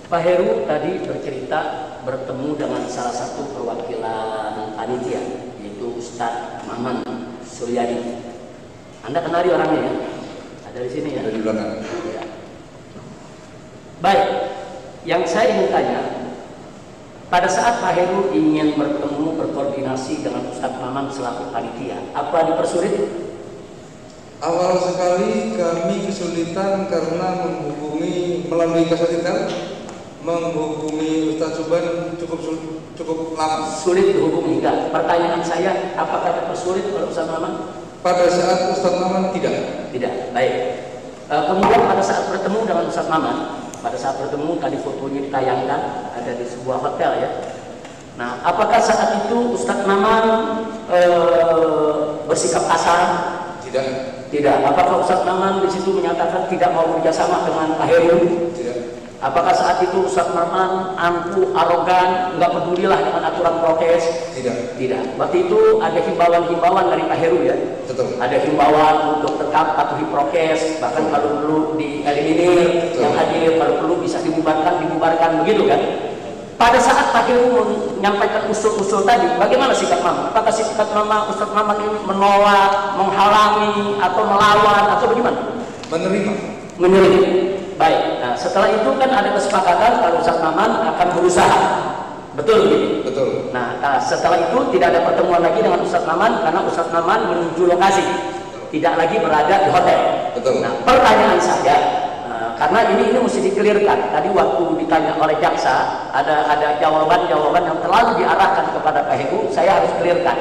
Pak Heru tadi bercerita bertemu dengan salah satu perwakilan panitia, yaitu Ustadz Maman Suryadi. Anda kenali orangnya ya? Ada di sini ya? Ada di belakang. Ya. Baik, yang saya ingin tanya, pada saat Pak Heru ingin bertemu, berkoordinasi dengan Ustadz Maman selaku panitia, apa dipersulit? Awal sekali kami kesulitan karena melalui kesulitan menghubungi Ustadz Suban cukup lama. Sulit dihubungi enggak? Pertanyaan saya, apakah dipersulit oleh Ustadz Maman? Pada saat Ustadz Maman tidak. Tidak. Baik. Kemudian pada saat bertemu dengan Ustadz Maman, pada saat bertemu tadi fotonya ditayangkan ada di sebuah hotel ya. Nah, apakah saat itu Ustadz Maman bersikap kasar? Tidak. Tidak. Apakah Ustadz Maman di situ menyatakan tidak mau bekerjasama dengan Pak Heru? Tidak. Apakah saat itu Ustadz Maman angkuh, arogan, nggak pedulilah dengan aturan prokes? Tidak. Tidak. Waktu itu ada himbauan-himbauan dari Pak Heru ya? Betul. Ada himbauan untuk tetap patuhi prokes, bahkan kalau perlu dieliminir, yang hadir kalau perlu bisa dibubarkan, begitu kan? Pada saat Pak Heru menyampaikan usul-usul tadi, bagaimana sikap Mama? Apakah sikap Mama, Ustadz Maman ini menolak, menghalangi, atau melawan, atau bagaimana? Menerima. Menerima. Baik. Nah, setelah itu kan ada kesepakatan kalau Ustadz Maman akan berusaha. Betul gitu? Betul. Nah, setelah itu tidak ada pertemuan lagi dengan Ustadz Maman karena Ustadz Maman menuju lokasi, tidak lagi berada di hotel. Betul. Nah, pertanyaan saya, karena ini mesti dikelirkan. Tadi waktu ditanya oleh jaksa, ada jawaban-jawaban yang terlalu diarahkan kepada Pak Heru, saya harus kelirkan.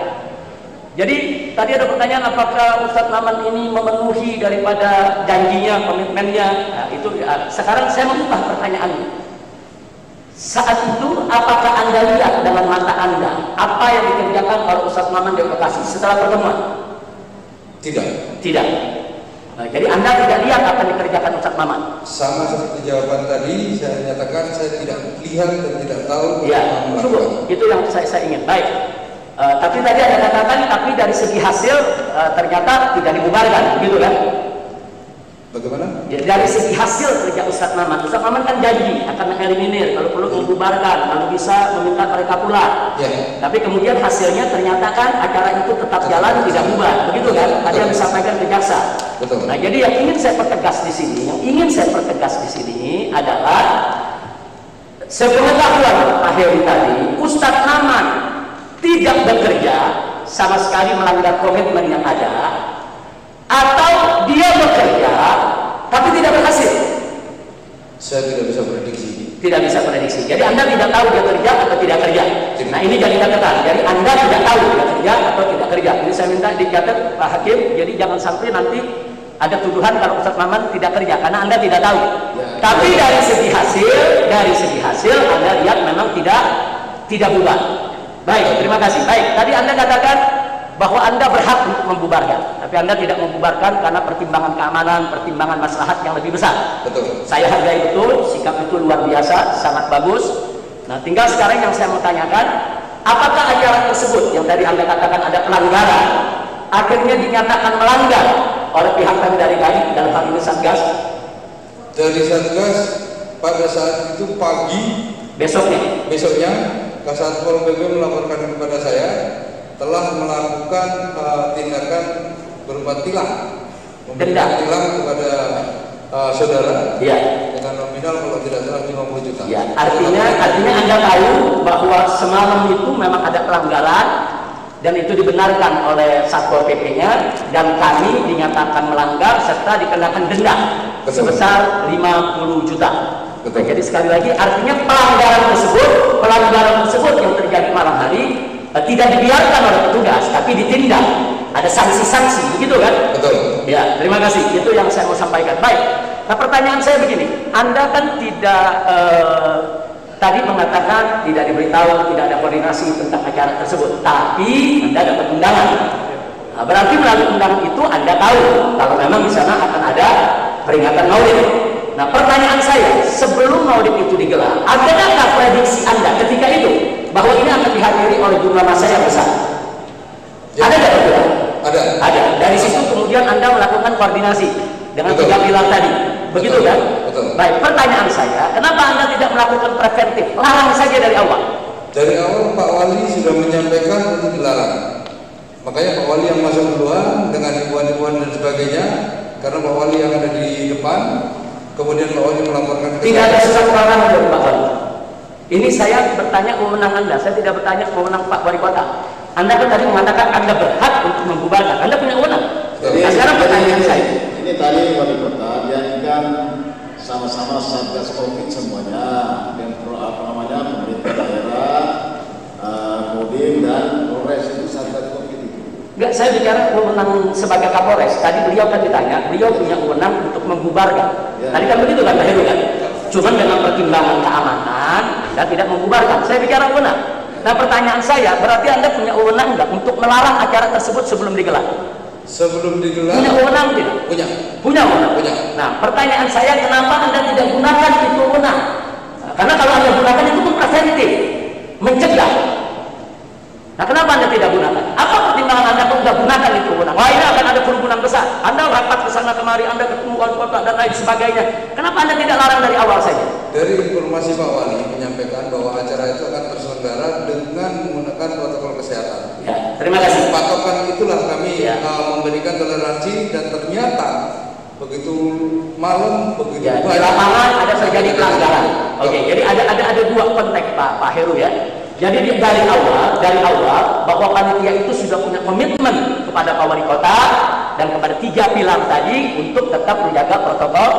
Jadi tadi ada pertanyaan apakah Ustadz Maman ini memenuhi daripada janjinya, komitmennya. Nah, itu sekarang saya mengubah pertanyaannya. Saat itu apakah Anda lihat dengan mata Anda apa yang dikerjakan oleh Ustadz Maman di lokasi setelah pertemuan? Tidak. Tidak. Nah, jadi Anda tidak lihat apa yang dikerjakan Ustadz Maman? Sama seperti jawaban tadi, saya nyatakan saya tidak lihat dan tidak tahu. Ya, cukup. Itu yang saya ingin. Baik. Tapi tadi ada katakan, tapi dari segi hasil ternyata tidak dibubarkan, gitu kan? Bagaimana? Ya, dari segi hasil kerja Ustadz Maman kan janji akan mengeliminir, kalau perlu membubarkan, kalau bisa meminta mereka pulang. Ya. Tapi kemudian hasilnya ternyata kan acara itu tetap jalan, tidak bubar, begitu kan? Ada yang disampaikan ke jaksa. Betul. Nah, jadi yang ingin saya pertegas di sini, adalah sepengetahuan Pak Heru tadi, Ustadz Maman tidak bekerja sama sekali melanggar komitmen yang ada, atau dia bekerja tapi tidak berhasil. Saya tidak bisa prediksi. Tidak bisa prediksi. Jadi Anda tidak tahu dia kerja atau tidak kerja. Nah, ini jadi catatan. Jadi Anda tidak tahu dia kerja atau tidak kerja. Jadi saya minta dicatat Pak Hakim. Jadi jangan sampai nanti ada tuduhan kalau Ustadz Maman tidak kerja karena Anda tidak tahu. Ya, tapi dari segi hasil Anda lihat memang tidak bubar. Baik, terima kasih. Baik, tadi Anda katakan bahwa Anda berhak untuk membubarkan, tapi Anda tidak membubarkan karena pertimbangan keamanan, pertimbangan maslahat yang lebih besar. Betul. Saya hargai betul, sikap itu luar biasa, sangat bagus. Nah, tinggal sekarang yang saya mau tanyakan, apakah acara tersebut yang tadi Anda katakan ada pelanggaran, akhirnya dinyatakan melanggar oleh pihak dari KAI dalam hal ini Satgas? Dari Satgas pada saat itu pagi, besoknya Kasatpol PP melaporkan kepada saya telah melakukan tindakan berupa tilang, memberikan tilang kepada saudara ya, dengan nominal kalau tidak salah 50 juta. Ya, artinya Anda tahu bahwa semalam itu memang ada pelanggaran dan itu dibenarkan oleh Satpol PP-nya dan kami dinyatakan melanggar serta dikenakan denda sebesar 50 juta. Betul. Jadi sekali lagi artinya pelanggaran tersebut yang terjadi malam hari tidak dibiarkan oleh petugas tapi ditindak, ada sanksi-sanksi, begitu kan? Betul. Ya, terima kasih. Itu yang saya mau sampaikan. Baik. Nah, pertanyaan saya begini, Anda kan tidak tadi mengatakan tidak diberitahu, tidak ada koordinasi tentang acara tersebut, tapi Anda dapat undangan. Nah, berarti melalui undangan itu Anda tahu kalau memang di sana akan ada peringatan Maulid. Nah, pertanyaan saya, sebelum Maulid itu digelar, adakah prediksi Anda ketika itu bahwa ini akan dihadiri oleh jumlah massa yang besar? Ya. Ada tidak betul? Ada. Dari situ kemudian Anda melakukan koordinasi dengan tiga pilar tadi, begitu kan? Betul. Baik, pertanyaan saya, kenapa Anda tidak melakukan preventif? Larang saja dari awal. Dari awal Pak Wali sudah menyampaikan untuk dilarang. Makanya Pak Wali yang masuk duluan dengan himbauan-himbauan dan sebagainya, karena Pak Wali yang ada di depan. Kemudian Pak Wali melaporkan tidak ada surat larangan dari Pak Wali. Ini saya bertanya wewenang Anda, saya tidak bertanya wewenang Pak Wali Kota. Anda kan tadi mengatakan Anda berhak untuk membubarkan, Anda punya wewenang. Jadi nah, sekarang pertanyaan saya. Ini tadi Wali Kota, dia kan sama-sama Satgas Covid semuanya, dan pemerintah daerah, Kodim dan Polres itu Satgas Covid itu. Enggak, saya bicara wewenang sebagai Kapolres. Tadi beliau kan ditanya, beliau punya wewenang untuk membubarkan. Ya. Tadi kan begitu kan Pak Heru kan? Cuman dengan pertimbangan keamanan dan tidak membubarkan. Saya bicara wewenang. Nah pertanyaan saya, berarti Anda punya wewenang nggak untuk melarang acara tersebut sebelum digelar? Sebelum digelar. Punya wewenang tidak? Punya. Punya wewenang. Punya. Nah pertanyaan saya, kenapa Anda tidak gunakan itu wewenang? Nah, karena kalau Anda gunakan itu pun preventif, mencegah. Nah kenapa Anda tidak gunakan? Apa pertimbangan Anda kok tidak gunakan itu wewenang? Wah ini akan ada kerumunan besar. Anda rapat ke sana kemari, Anda ketemu wali kota dan lain sebagainya. Kenapa Anda tidak larang dari awal saja? Dari informasi Pak Wali menyampaikan bahwa acara itu akan terselenggara dengan menggunakan protokol kesehatan. Ya, terima kasih. Patokan itulah kami Ya. memberikan toleransi, dan ternyata begitu malam, begitu Ya, di lapangan ada terjadi pelanggaran. Oke, jadi ada dua konteks Pak Heru ya. Jadi dari awal bahwa panitia itu sudah punya komitmen kepada Pak Wali Kota dan kepada 3 pilar tadi untuk tetap menjaga protokol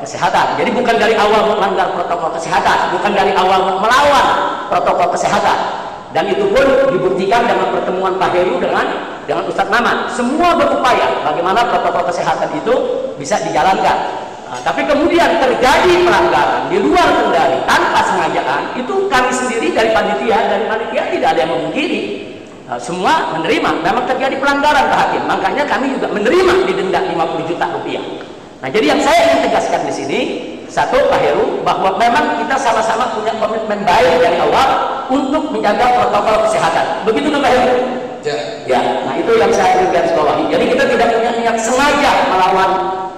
kesehatan. Jadi bukan dari awal melanggar protokol kesehatan, bukan dari awal melawan protokol kesehatan. Dan itu pun dibuktikan dengan pertemuan Pak Heru dengan Ustadz Maman. Semua berupaya bagaimana protokol kesehatan itu bisa dijalankan. Nah, tapi kemudian terjadi pelanggaran di luar kendali tanpa sengajaan, itu kami sendiri dari panitia tidak ada yang memungkiri. Semua menerima, memang terjadi pelanggaran Pak Hakim, makanya kami juga menerima didenda 50 juta rupiah. Nah jadi yang saya ingin tegaskan di sini, satu Pak Heru, bahwa memang kita sama-sama punya komitmen baik dari awal untuk menjaga protokol kesehatan. Begitu Pak Heru? Ya, nah itu yang saya ingin garis bawahi. Jadi kita tidak punya niat sengaja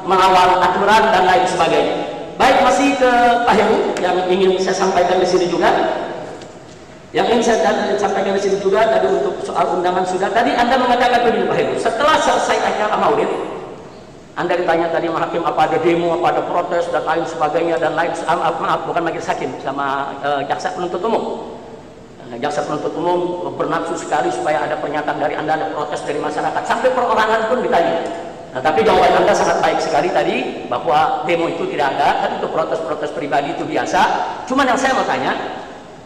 melawan aturan dan lain sebagainya. Baik, masih ke Pak Heru yang ingin saya sampaikan di sini juga. Yang ingin saya sampaikan di sini juga tadi untuk soal undangan sudah. Tadi Anda mengatakan begini Pak Heru, setelah selesai acara Maulid, Anda ditanya tadi sama Hakim apa ada demo, apa ada protes dan lain sebagainya dan lain maaf bukan majelis hakim sama jaksa penuntut umum. Jaksa penuntut umum bernafsu sekali supaya ada pernyataan dari Anda, ada protes dari masyarakat, sampai perorangan pun ditanya. Nah, tapi jawaban Anda sangat baik sekali tadi bahwa demo itu tidak ada, kan itu protes-protes pribadi itu biasa. Cuman yang saya mau tanya,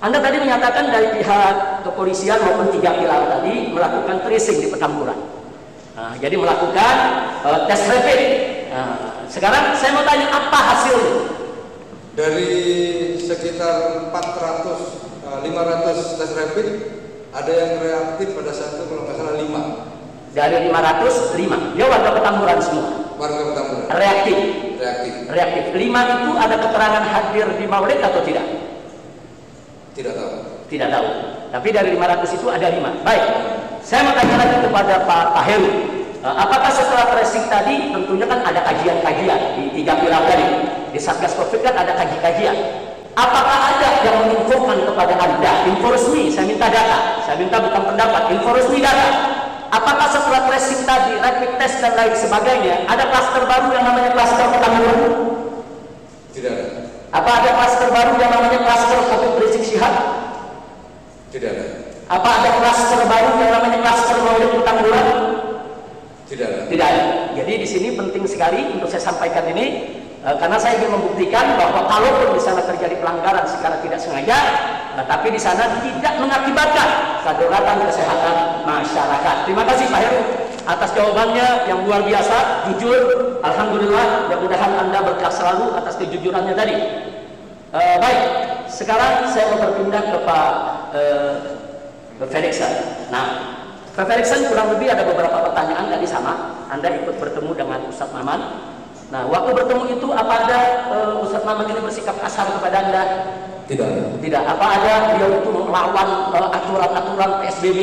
Anda tadi menyatakan dari pihak kepolisian maupun 3 pilar tadi melakukan tracing di Petamburan. Nah, jadi melakukan tes rapid. Nah, sekarang saya mau tanya apa hasilnya? Dari sekitar 500 tes rapid, ada yang reaktif pada saat itu kalau nggak salah 5. Dari 505, dia warga Petamburan semua. Warga Petamburan. Reaktif. 5 itu ada keterangan hadir di Maulid atau tidak? Tidak tahu. Tidak tahu. Tapi dari 500 itu ada 5. Baik. Saya mau tanya lagi kepada Pak Heru. Apakah setelah tracing tadi tentunya kan ada kajian-kajian di 3 pilar tadi. Di Satgas Covid kan ada kajian. Apakah ada yang menginfokan kepada Anda, info resmi, saya minta data, saya minta bukan pendapat, info resmi data. Apakah setelah tracing tadi, rapid test dan lain sebagainya, ada klaster baru yang namanya klaster Petamburan? Tidak ada. Apa ada klaster baru yang namanya klaster Habib Rizik Syihab? Tidak ada. Apa ada klaster baru yang namanya klaster Maulid Petamburan? Tidak ada. Tidak ada. Jadi di sini penting sekali untuk saya sampaikan ini, karena saya ingin membuktikan bahwa kalaupun di sana terjadi pelanggaran secara tidak sengaja, tapi di sana tidak mengakibatkan kedaruratan kesehatan masyarakat. Terima kasih Pak Heru atas jawabannya yang luar biasa, jujur. Alhamdulillah, mudah-mudahan Anda berkah selalu atas kejujurannya tadi. Baik, sekarang saya mau berpindah ke Pak Felixson. Nah, Pak Felixson kurang lebih ada beberapa pertanyaan tadi sama. Anda ikut bertemu dengan Ustadz Maman. Nah, waktu bertemu itu apa ada Ustadz Maman ini bersikap kasar kepada Anda? Tidak. Tidak. Apa ada beliau itu melawan aturan-aturan PSBB?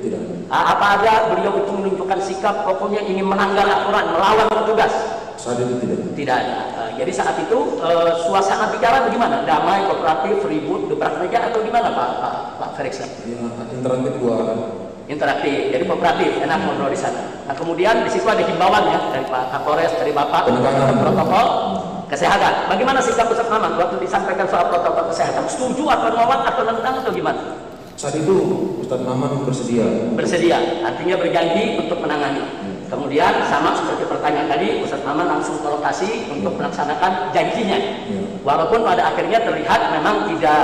Tidak. Apa ada beliau itu menunjukkan sikap pokoknya ingin melanggar aturan, melawan petugas? Saat itu tidak. Tidak ada. Jadi saat itu suasana bicara bagaimana? Damai, kooperatif, ribut, gebrak meja atau gimana Pak Felixson? Ya, interaktif dua arah. Interaktif, jadi kooperatif, enak ngobrol di sana. Nah kemudian di situ ada himbauan ya dari Pak Kapolres, dari Bapak tentang protokol kesehatan. Bagaimana sikap Ustadz Maman waktu disampaikan soal protokol kesehatan? Setuju atau menolak atau nentang atau gimana? Saat itu Ustadz Maman bersedia. Bersedia, artinya berjanji untuk menangani. Kemudian sama seperti pertanyaan tadi, Ustadz Maman langsung ke lokasi untuk melaksanakan janjinya. Walaupun pada akhirnya terlihat memang tidak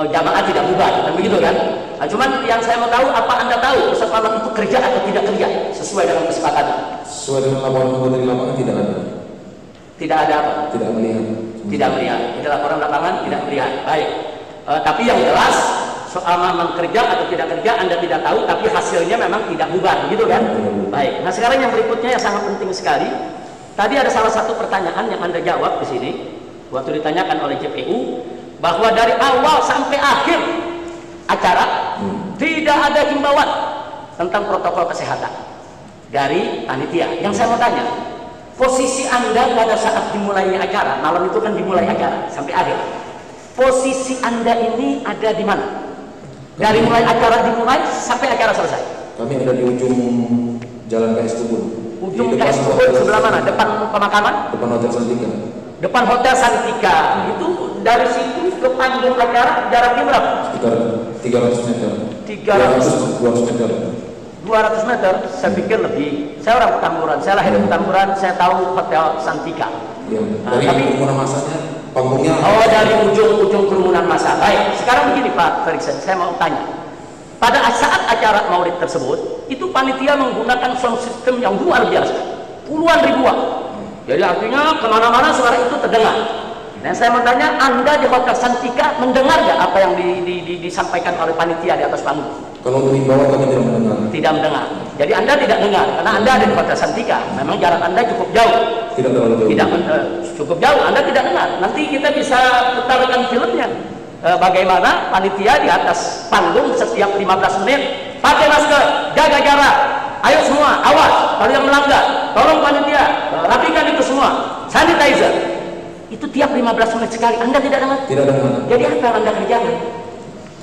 jamaah tidak bubar, dan begitu kan? Nah, cuman yang saya mau tahu, apa Anda tahu Ustadz Maman itu kerja atau tidak kerja sesuai dengan kesepakatan? Sesuai dengan laporan dari lapangan tidak ada. Tidak ada apa? Tidak melihat. Tidak melihat. Jadi laporan lapangan tidak melihat. Baik. Tapi yang jelas soal memang kerja atau tidak kerja Anda tidak tahu, tapi hasilnya memang tidak bubar, gitu kan? Baik. Nah sekarang yang berikutnya yang sangat penting sekali. Tadi ada salah satu pertanyaan yang Anda jawab di sini waktu ditanyakan oleh JPU bahwa dari awal sampai akhir acara tidak ada himbauan tentang protokol kesehatan dari panitia. Yang saya mau tanya, posisi Anda pada saat dimulainya acara, malam itu kan dimulai acara sampai akhir. Posisi Anda ini ada di mana? Dari mulai acara dimulai sampai acara selesai. Kami ada di ujung Jalan KS Kubun. Ujung KS Kubun sebelah mana? Depan pemakaman? Depan Hotel Santika. Depan Hotel Santika. Itu dari situ ke panggung acara jaraknya berapa? Sekitar 300 meter. 200 meter. 200 meter, saya pikir lebih. Saya orang Petamburan, saya lahir di Petamburan, saya tahu Hotel Santika. Ya, dari kerumunan masanya, panggungnya. Oh, dari ujung kerumunan massa. Baik, sekarang begini Pak Feriksen, saya mau tanya. Pada saat acara maulid tersebut, itu panitia menggunakan sound system yang luar biasa, puluhan ribuan. Jadi artinya kemana-mana suara itu terdengar. Dan saya mau tanya, Anda di Hotel Santika mendengar nggak apa yang disampaikan oleh panitia di atas panggung? Kalau untuk himbauan kami tidak mendengar. Tidak mendengar. Jadi Anda tidak dengar karena Anda ada di Hotel Santika. Memang jarak Anda cukup jauh. Tidak terlalu jauh. Tidak cukup jauh. Anda tidak dengar. Nanti kita bisa putarkan filmnya. Bagaimana panitia di atas panggung setiap 15 menit pakai masker, jaga jarak. Ayo semua, awas. Kalau yang melanggar, tolong panitia rapikan itu semua. Sanitizer. Itu tiap 15 menit sekali. Anda tidak dengar? Tidak dengar. Jadi apa yang Anda kerjakan?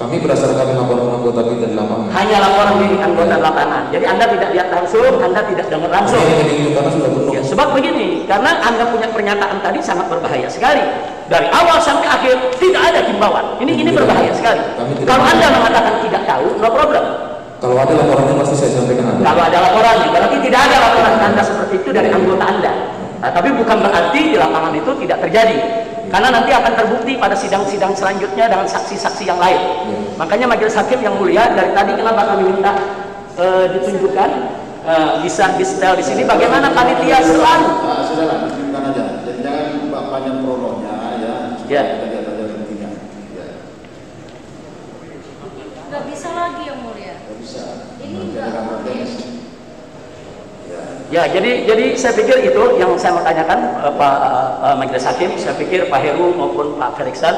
Kami berdasarkan laporan anggota kita di lapangan. Hanya laporan dari anggota lapangan. Jadi Anda tidak lihat langsung, Anda tidak dengar langsung. Karena sudah penuh. Ya, sebab begini, karena Anda punya pernyataan tadi sangat berbahaya sekali. Dari awal sampai akhir tidak ada himbauan. Ini berbahaya sekali. Kalau Anda mengatakan tidak tahu, no problem. Kalau ada laporannya pasti saya sampaikan Anda. Kalau ada laporannya, berarti tidak ada laporan Anda seperti itu dari anggota Anda. Nah, tapi bukan berarti di lapangan itu tidak terjadi. Karena nanti akan terbukti pada sidang-sidang selanjutnya dengan saksi-saksi yang lain. Ya. Makanya majelis hakim yang mulia dari tadi kenapa kami minta ditunjukkan bisa di-setel di sini bagaimana panitia selalu. Sudahlah, tunjukkan aja. Jadi jangan panjang prolognya ya. Ya. Lihat aja intinya. Ya. Nggak bisa lagi yang mulia. Nggak bisa. Ini enggak. Ya, jadi saya pikir itu yang saya mau tanyakan Pak Majelis Hakim. Saya pikir Pak Heru maupun Pak Feriksen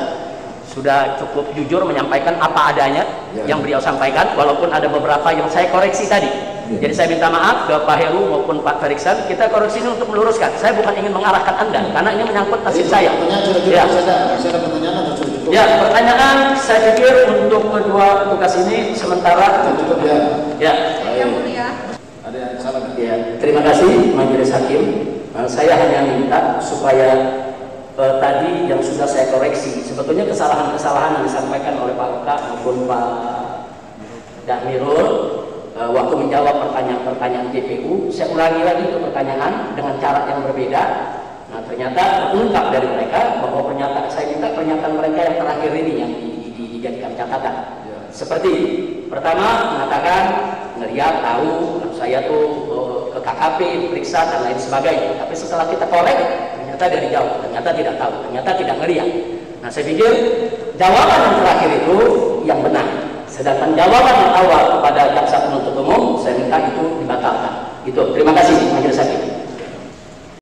sudah cukup jujur menyampaikan apa adanya yang beliau sampaikan, walaupun ada beberapa yang saya koreksi tadi. Jadi saya minta maaf ke Pak Heru maupun Pak Feriksen. Kita koreksi ini untuk meluruskan. Saya bukan ingin mengarahkan Anda karena ini menyangkut nasib saya. Ya, pertanyaan saya pikir untuk kedua tugas ini sementara cukup ya. Ya. Yang mulia. Ada yang salah? Ya, terima kasih Majelis Hakim. Saya hanya minta supaya tadi yang sudah saya koreksi, sebetulnya kesalahan-kesalahan yang disampaikan oleh Pak Luka maupun Pak Dakmirul waktu menjawab pertanyaan-pertanyaan JPU, saya ulangi lagi itu pertanyaan dengan cara yang berbeda. Nah, ternyata terungkap dari mereka bahwa saya minta pernyataan mereka yang terakhir ini yang dijadikan catatan. Seperti pertama mengatakan ngeliat tahu saya tuh ke KKP periksa dan lain sebagainya, tapi setelah kita korek ternyata dari jauh, ternyata tidak tahu, ternyata tidak ngeliat. Nah, saya pikir jawaban yang terakhir itu yang benar, sedangkan jawaban yang awal kepada jaksa penuntut umum saya minta itu dibatalkan. Itu terima kasih Majelis Hakim.